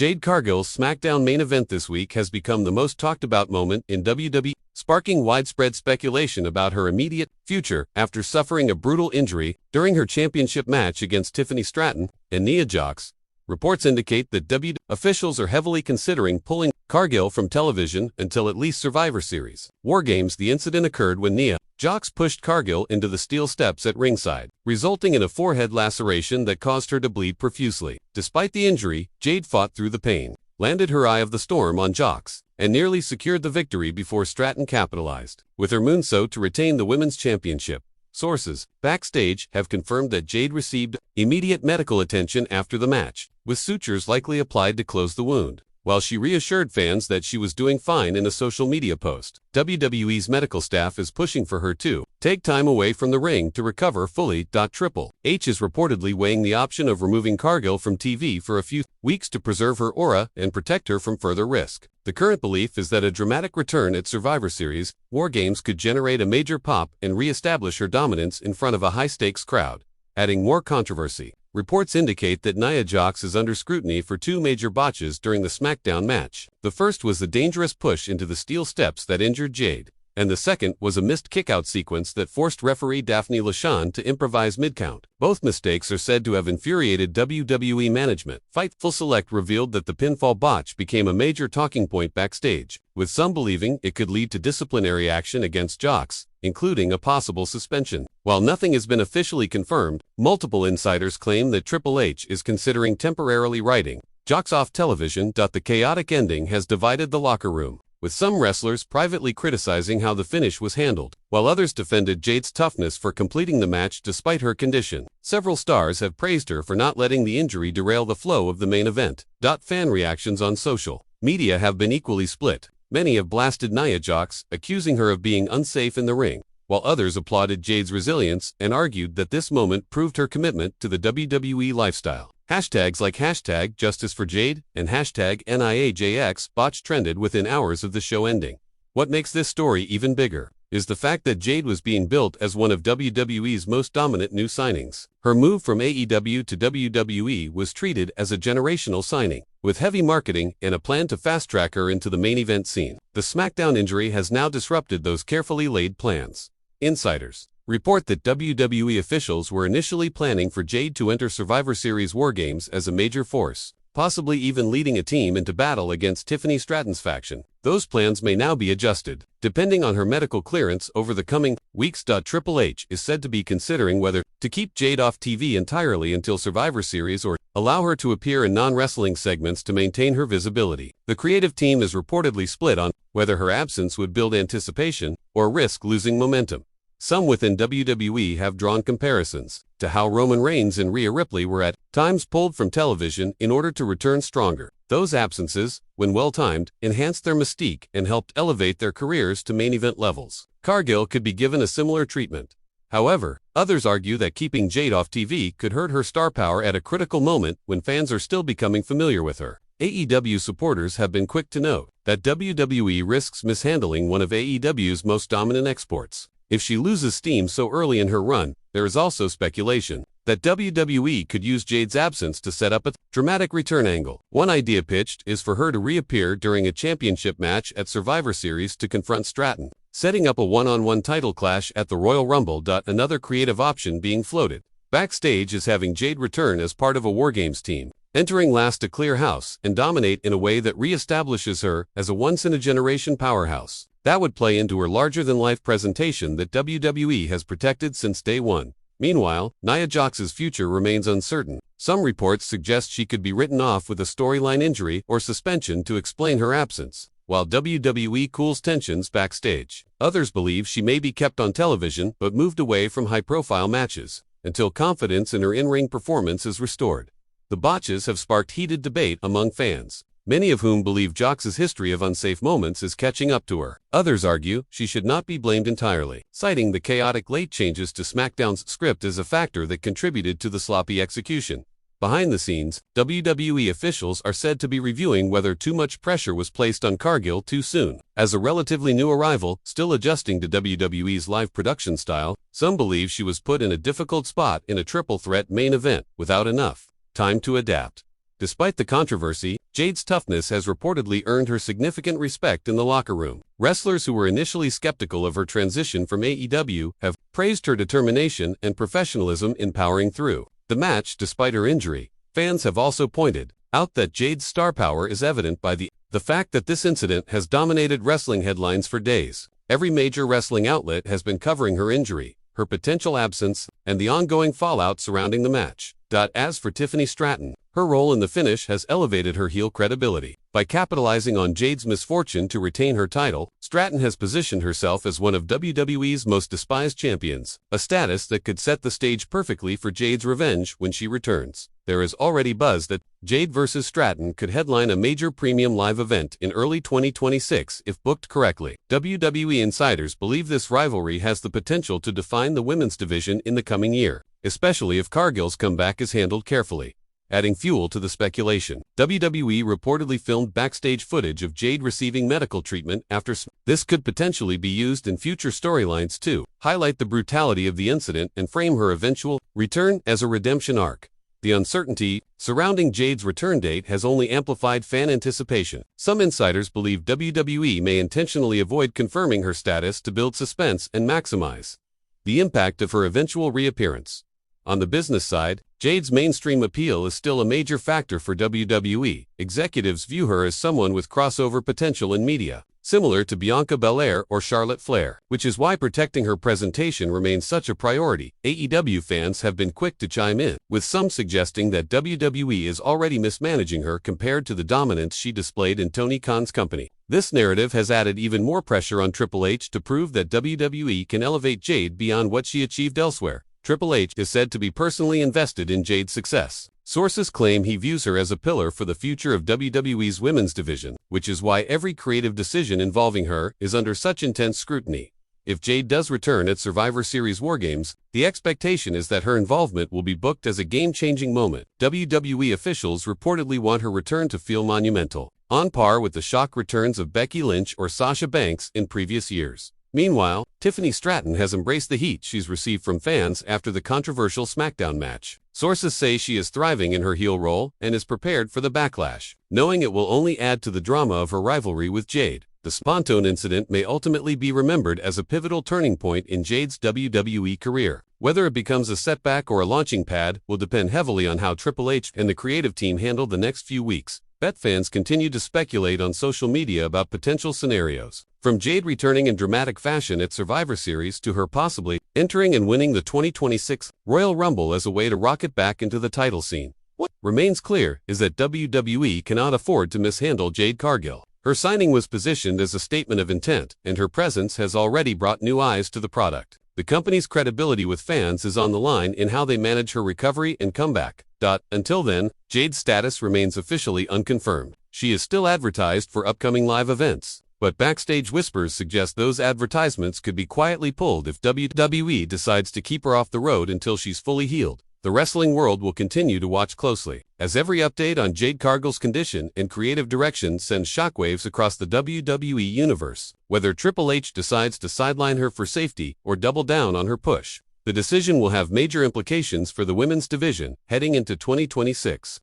Jade Cargill's SmackDown main event this week has become the most talked about moment in WWE, sparking widespread speculation about her immediate future after suffering a brutal injury during her championship match against Tiffany Stratton and Nia Jax. Reports indicate that WWE officials are heavily considering pulling Cargill from television until at least Survivor Series WarGames. The incident occurred when Nia Jax pushed Cargill into the steel steps at ringside, resulting in a forehead laceration that caused her to bleed profusely. Despite the injury, Jade fought through the pain, landed her Eye of the Storm on Jax, and nearly secured the victory before Stratton capitalized with her moonsault to retain the Women's Championship. Sources backstage have confirmed that Jade received immediate medical attention after the match, with sutures likely applied to close the wound. While she reassured fans that she was doing fine in a social media post, WWE's medical staff is pushing for her to take time away from the ring to recover fully. Triple H is reportedly weighing the option of removing Cargill from TV for a few weeks to preserve her aura and protect her from further risk. The current belief is that a dramatic return at Survivor Series WarGames could generate a major pop and re-establish her dominance in front of a high-stakes crowd, adding more controversy. Reports indicate that Nia Jax is under scrutiny for two major botches during the SmackDown match. The first was the dangerous push into the steel steps that injured Jade, and the second was a missed kickout sequence that forced referee Daphne LaShawn to improvise mid-count. Both mistakes are said to have infuriated WWE management. Fightful Select revealed that the pinfall botch became a major talking point backstage, with some believing it could lead to disciplinary action against Jax, including a possible suspension. While nothing has been officially confirmed, multiple insiders claim that Triple H is considering temporarily writing Jax off television. The chaotic ending has divided the locker room, with some wrestlers privately criticizing how the finish was handled, while others defended Jade's toughness for completing the match despite her condition. Several stars have praised her for not letting the injury derail the flow of the main event. Fan reactions on social media have been equally split. Many have blasted Nia Jax, accusing her of being unsafe in the ring, while others applauded Jade's resilience and argued that this moment proved her commitment to the WWE lifestyle. Hashtags like #JusticeForJade and #NIAJX botch trended within hours of the show ending. What makes this story even bigger is the fact that Jade was being built as one of WWE's most dominant new signings. Her move from AEW to WWE was treated as a generational signing, with heavy marketing and a plan to fast-track her into the main event scene. The SmackDown injury has now disrupted those carefully laid plans. Insiders report that WWE officials were initially planning for Jade to enter Survivor Series WarGames as a major force, possibly even leading a team into battle against Tiffany Stratton's faction. Those plans may now be adjusted, depending on her medical clearance over the coming weeks. Triple H is said to be considering whether to keep Jade off TV entirely until Survivor Series or allow her to appear in non-wrestling segments to maintain her visibility. The creative team is reportedly split on whether her absence would build anticipation or risk losing momentum. Some within WWE have drawn comparisons to how Roman Reigns and Rhea Ripley were at times pulled from television in order to return stronger. Those absences, when well-timed, enhanced their mystique and helped elevate their careers to main event levels. Cargill could be given a similar treatment. However, others argue that keeping Jade off TV could hurt her star power at a critical moment when fans are still becoming familiar with her. AEW supporters have been quick to note that WWE risks mishandling one of AEW's most dominant exports if she loses steam so early in her run. There is also speculation that WWE could use Jade's absence to set up a dramatic return angle. One idea pitched is for her to reappear during a championship match at Survivor Series to confront Stratton, setting up a one-on-one title clash at the Royal Rumble. Another creative option being floated backstage is having Jade return as part of a WarGames team, entering last to clear house and dominate in a way that re-establishes her as a once-in-a-generation powerhouse. That would play into her larger-than-life presentation that WWE has protected since day one. Meanwhile, Nia Jax's future remains uncertain. Some reports suggest she could be written off with a storyline injury or suspension to explain her absence, while WWE cools tensions backstage. Others believe she may be kept on television but moved away from high-profile matches until confidence in her in-ring performance is restored. The botches have sparked heated debate among fans, many of whom believe Jax's history of unsafe moments is catching up to her. Others argue she should not be blamed entirely, citing the chaotic late changes to SmackDown's script as a factor that contributed to the sloppy execution. Behind the scenes, WWE officials are said to be reviewing whether too much pressure was placed on Cargill too soon. As a relatively new arrival, still adjusting to WWE's live production style, some believe she was put in a difficult spot in a triple threat main event without enough time to adapt. Despite the controversy, Jade's toughness has reportedly earned her significant respect in the locker room. Wrestlers who were initially skeptical of her transition from AEW have praised her determination and professionalism in powering through the match despite her injury. Fans have also pointed out that Jade's star power is evident by the fact that this incident has dominated wrestling headlines for days. Every major wrestling outlet has been covering her injury, her potential absence, and the ongoing fallout surrounding the match. As for Tiffany Stratton, her role in the finish has elevated her heel credibility. By capitalizing on Jade's misfortune to retain her title, Stratton has positioned herself as one of WWE's most despised champions, a status that could set the stage perfectly for Jade's revenge when she returns. There is already buzz that Jade vs. Stratton could headline a major premium live event in early 2026 if booked correctly. WWE insiders believe this rivalry has the potential to define the women's division in the coming year, especially if Cargill's comeback is handled carefully. Adding fuel to the speculation, WWE reportedly filmed backstage footage of Jade receiving medical treatment after this could potentially be used in future storylines to highlight the brutality of the incident and frame her eventual return as a redemption arc. The uncertainty surrounding Jade's return date has only amplified fan anticipation. Some insiders believe WWE may intentionally avoid confirming her status to build suspense and maximize the impact of her eventual reappearance. On the business side, Jade's mainstream appeal is still a major factor for WWE. Executives view her as someone with crossover potential in media, similar to Bianca Belair or Charlotte Flair, which is why protecting her presentation remains such a priority. AEW fans have been quick to chime in, with some suggesting that WWE is already mismanaging her compared to the dominance she displayed in Tony Khan's company. This narrative has added even more pressure on Triple H to prove that WWE can elevate Jade beyond what she achieved elsewhere. Triple H is said to be personally invested in Jade's success. Sources claim he views her as a pillar for the future of WWE's women's division, which is why every creative decision involving her is under such intense scrutiny. If Jade does return at Survivor Series WarGames, the expectation is that her involvement will be booked as a game-changing moment. WWE officials reportedly want her return to feel monumental, on par with the shock returns of Becky Lynch or Sasha Banks in previous years. Meanwhile, Tiffany Stratton has embraced the heat she's received from fans after the controversial SmackDown match. Sources say she is thriving in her heel role and is prepared for the backlash, knowing it will only add to the drama of her rivalry with Jade. The Spontaneous incident may ultimately be remembered as a pivotal turning point in Jade's WWE career. Whether it becomes a setback or a launching pad will depend heavily on how Triple H and the creative team handle the next few weeks. Bet fans continue to speculate on social media about potential scenarios, from Jade returning in dramatic fashion at Survivor Series to her possibly entering and winning the 2026 Royal Rumble as a way to rocket back into the title scene. What remains clear is that WWE cannot afford to mishandle Jade Cargill. Her signing was positioned as a statement of intent, and her presence has already brought new eyes to the product. The company's credibility with fans is on the line in how they manage her recovery and comeback. Until then, Jade's status remains officially unconfirmed. She is still advertised for upcoming live events, but backstage whispers suggest those advertisements could be quietly pulled if WWE decides to keep her off the road until she's fully healed. The wrestling world will continue to watch closely, as every update on Jade Cargill's condition and creative direction sends shockwaves across the WWE Universe. Whether Triple H decides to sideline her for safety or double down on her push, the decision will have major implications for the women's division heading into 2026.